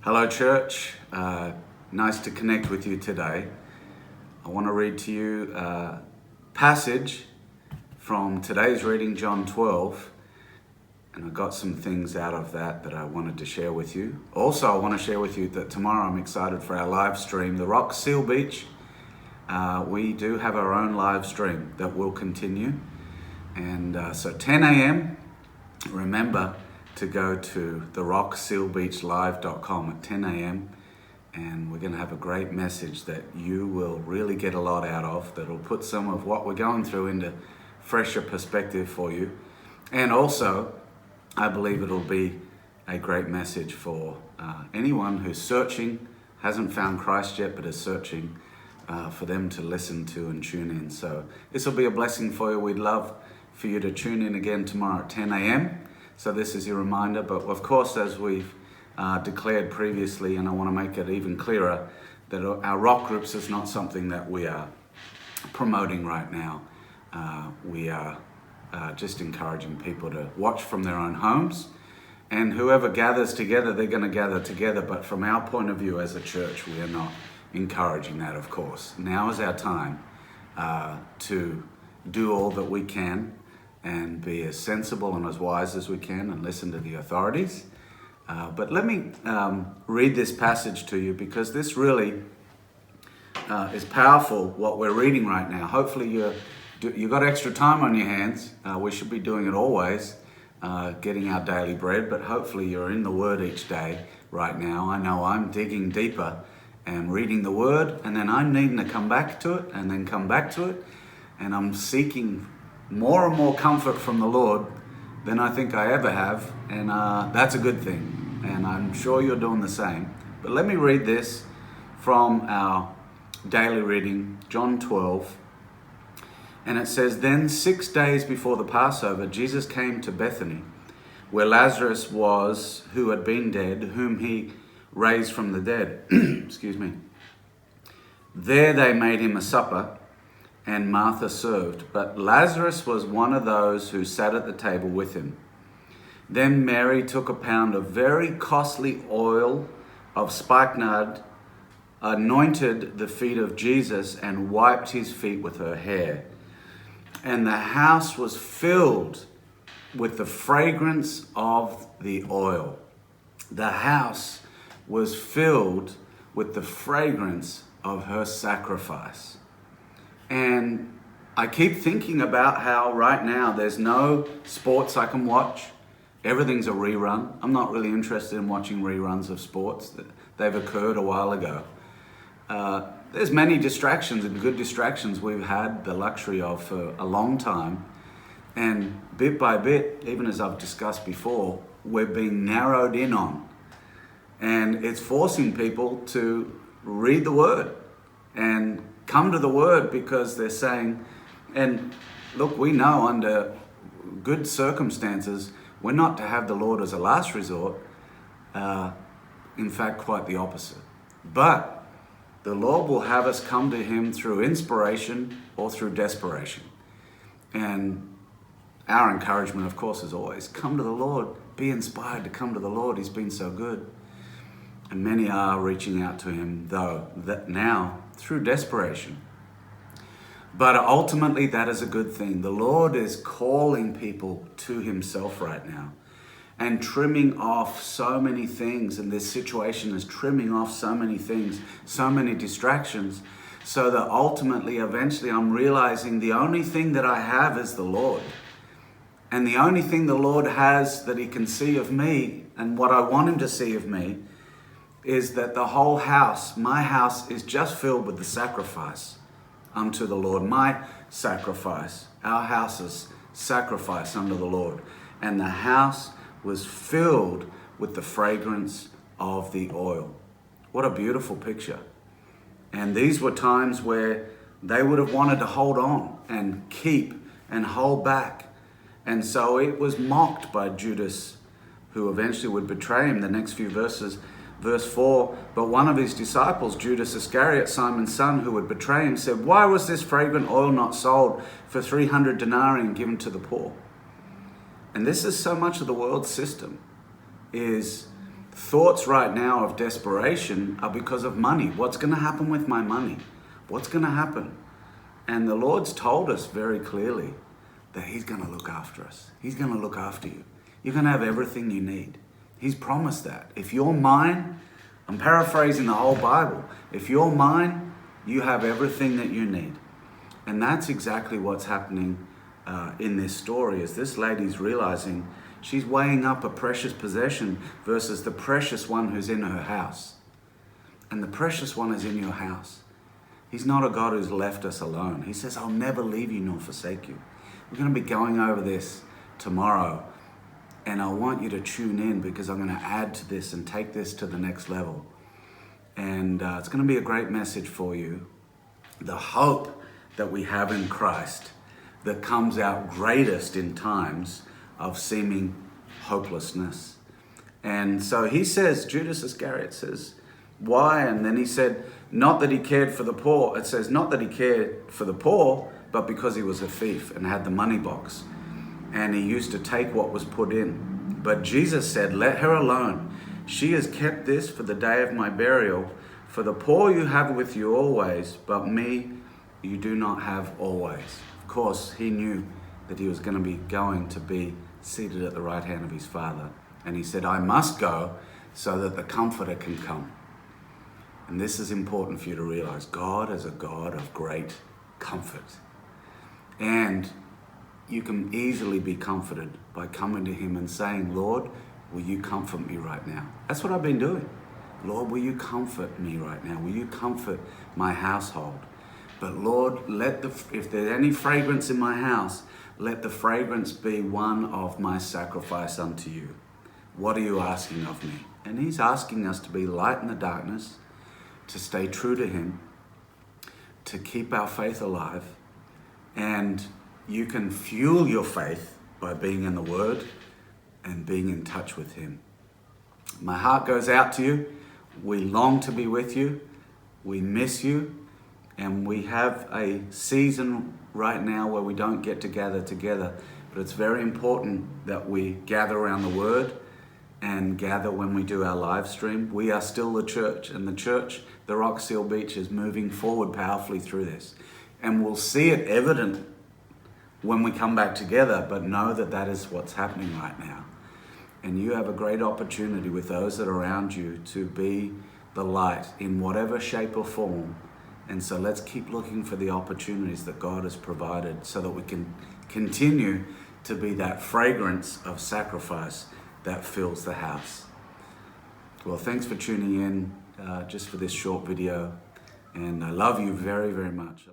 Hello, church. Nice to connect with you today. I want to read to you a passage from today's reading, John 12, and I got some things out of that I wanted to share with you. Also, I want to share with you that tomorrow I'm excited for our live stream, the Rock Seal Beach. We do have our own live stream that will continue, and so 10 a.m. Remember to go to the rocksealbeachlive.com at 10 a.m. and we're going to have a great message that you will really get a lot out of, that'll put some of what we're going through into fresher perspective for you. And also, I believe it'll be a great message for anyone who's searching, hasn't found Christ yet, but is searching, for them to listen to and tune in. So this will be a blessing for you. We'd love for you to tune in again tomorrow at 10 a.m. So this is your reminder, but of course, as we've declared previously, and I want to make it even clearer, that our rock groups is not something that we are promoting right now. We are just encouraging people to watch from their own homes, and whoever gathers together, they're going to gather together, but from our point of view as a church, we are not encouraging that, of course. Now is our time to do all that we can and be as sensible and as wise as we can and listen to the authorities. But let me read this passage to you, because this really is powerful, what we're reading right now. Hopefully you got extra time on your hands. We should be doing it always, getting our daily bread, but hopefully you're in the Word each day right now. I know I'm digging deeper and reading the Word, and then I'm needing to come back to it and then come back to it, and I'm seeking more and more comfort from the Lord than I think I ever have, and that's a good thing, and I'm sure you're doing the same. But let me read this from our daily reading, John 12, and it says, "Then 6 days before the Passover, Jesus came to Bethany, where Lazarus was, who had been dead, whom he raised from the dead." Excuse me. "There they made him a supper, and Martha served, but Lazarus was one of those who sat at the table with him. Then Mary took a pound of very costly oil of spikenard, anointed the feet of Jesus, and wiped his feet with her hair. And the house was filled with the fragrance of the oil." The house was filled with the fragrance of her sacrifice. And I keep thinking about how right now there's no sports I can watch. Everything's a rerun. I'm not really interested in watching reruns of sports. They've occurred a while ago. There's many distractions, and good distractions we've had the luxury of for a long time. And bit by bit, even as I've discussed before, we're being narrowed in on. And it's forcing people to read the Word and come to the Word, because they're saying, and look, we know under good circumstances, we're not to have the Lord as a last resort. In fact, quite the opposite. But the Lord will have us come to Him through inspiration or through desperation. And our encouragement, of course, is always come to the Lord. Be inspired to come to the Lord. He's been so good. And many are reaching out to Him, though, that now through desperation. But ultimately, that is a good thing. The Lord is calling people to Himself right now and trimming off so many things. And this situation is trimming off so many things, so many distractions, so that ultimately, eventually, I'm realizing the only thing that I have is the Lord. And the only thing the Lord has that He can see of me, and what I want Him to see of me, is that the whole house, my house, is just filled with the sacrifice unto the Lord. My sacrifice, our house's sacrifice unto the Lord. And the house was filled with the fragrance of the oil. What a beautiful picture. And these were times where they would have wanted to hold on and keep and hold back. And so it was mocked by Judas, who eventually would betray Him. The next few verses, verse 4, "But one of His disciples, Judas Iscariot, Simon's son, who would betray Him, said, 'Why was this fragrant oil not sold for 300 denarii and given to the poor?'" And this is so much of the world system, is thoughts right now of desperation are because of money. What's going to happen with my money? What's going to happen? And the Lord's told us very clearly that He's going to look after us. He's going to look after you. You're going to have everything you need. He's promised that. If you're mine, I'm paraphrasing the whole Bible. If you're mine, you have everything that you need. And that's exactly what's happening in this story, is this lady's realizing she's weighing up a precious possession versus the precious one who's in her house. And the precious one is in your house. He's not a God who's left us alone. He says, I'll never leave you nor forsake you. We're going to be going over this tomorrow. And I want you to tune in, because I'm going to add to this and take this to the next level. And it's going to be a great message for you. The hope that we have in Christ that comes out greatest in times of seeming hopelessness. And so he says, Judas Iscariot says, why? And then he said, not that he cared for the poor. It says, not that he cared for the poor, but because he was a thief and had the money box. And he used to take what was put in. But Jesus said, let her alone. She has kept this for the day of my burial. For the poor you have with you always, but me you do not have always. Of course, he knew that he was going to be going to be seated at the right hand of his Father. And he said, I must go so that the Comforter can come. And this is important for you to realize. God is a God of great comfort. And you can easily be comforted by coming to him and saying, Lord, will you comfort me right now? That's what I've been doing. Lord, will you comfort me right now? Will you comfort my household? But Lord, if there's any fragrance in my house, let the fragrance be one of my sacrifice unto you. What are you asking of me? And he's asking us to be light in the darkness, to stay true to him, to keep our faith alive. And you can fuel your faith by being in the Word and being in touch with him. My heart goes out to you. We long to be with you. We miss you. And we have a season right now where we don't get to gather together. But it's very important that we gather around the Word and gather when we do our live stream. We are still the church, and the church, the Rock Seal Beach, is moving forward powerfully through this. And we'll see it evident when we come back together, but know that that is what's happening right now. And you have a great opportunity with those that are around you to be the light in whatever shape or form. And so let's keep looking for the opportunities that God has provided so that we can continue to be that fragrance of sacrifice that fills the house. Well, thanks for tuning in just for this short video. And I love you very, very much.